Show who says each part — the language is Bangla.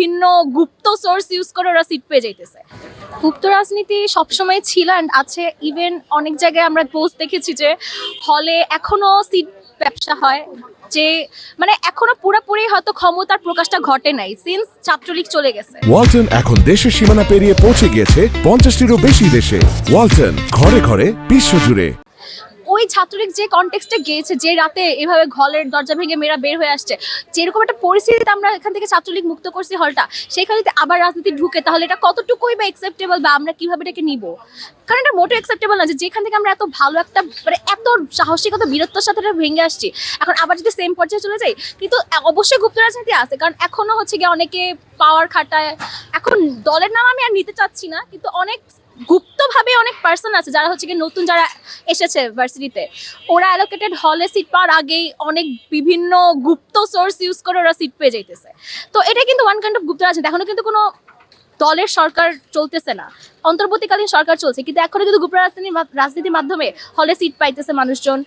Speaker 1: বিভিন্ন গুপ্ত সোর্স ইউজ করে ওরা সিট পেয়ে যাইতেছে। গুপ্ত রাজনীতি সবসময় ছিল অ্যান্ড আছে। ইভেন অনেক জায়গায় আমরা পোস্ট দেখেছি যে হলে এখনো সিট ব্যবসা হয়, যে মানে এখনো পুরোপুরি হয়তো ক্ষমতার প্রকাশটা ঘটে নাই সিন্স ছাত্রলীগ চলে গেছে।
Speaker 2: ওয়ালটন এখন দেশের সীমানা পেরিয়ে পৌঁছে গিয়েছে 50টিরও বেশি দেশে। ওয়ালটন, ঘরে ঘরে বিশ্বজুড়ে।
Speaker 1: ওই ছাত্রলীগ যে কনটেক্সটে গিয়েছে, যে রাতে এভাবে ঘরের দরজা ভেঙে মেয়েরা বের হয়ে আসছে, যেরকম একটা পরিস্থিতিতে আমরা এখান থেকে ছাত্রলীগ মুক্ত করছি হলটা, সেখানে যদি আবার রাজনীতি ঢুকে তাহলে এটা কতটুকুই বা অ্যাকসেপ্টেবল বা আমরা কিভাবে এটাকে নিব? কারণ এটা মোটেও অ্যাকসেপ্টেবল না যে যেখান থেকে আমরা এত ভালো একটা মানে এত সাহসিকতা বীরত্বের সাথে এটা ভেঙে আসছি, এখন আবার যদি সেম পর্যায়ে চলে যাই। কিন্তু অবশ্যই গুপ্ত রাজনীতি আছে, কারণ এখনো হচ্ছে গিয়ে অনেকে পাওয়ার খাটায়। এখন দলের নাম আমি আর নিতে চাচ্ছি না, কিন্তু অনেক গুপ্তভাবে অনেক পার্সন আছে যারা হচ্ছে কি নতুন যারা এসেছে ভার্সিটিতে, ওরা অ্যালোকেটেড হলে সিট পাওয়ার আগেই অনেক বিভিন্ন গুপ্ত সোর্স ইউজ করে ওরা সিট পেয়ে যাইতেছে। তো এটা কিন্তু ওয়ান কাইন্ড অফ গুপ্ত রাজনীতি। এখনো কিন্তু কোনো দলের সরকার চলতেছে না, অন্তর্বর্তীকালীন সরকার চলছে, কিন্তু এখনো কিন্তু গুপ্ত রাজনীতির মাধ্যমে হলে সিট পাইতেছে মানুষজন।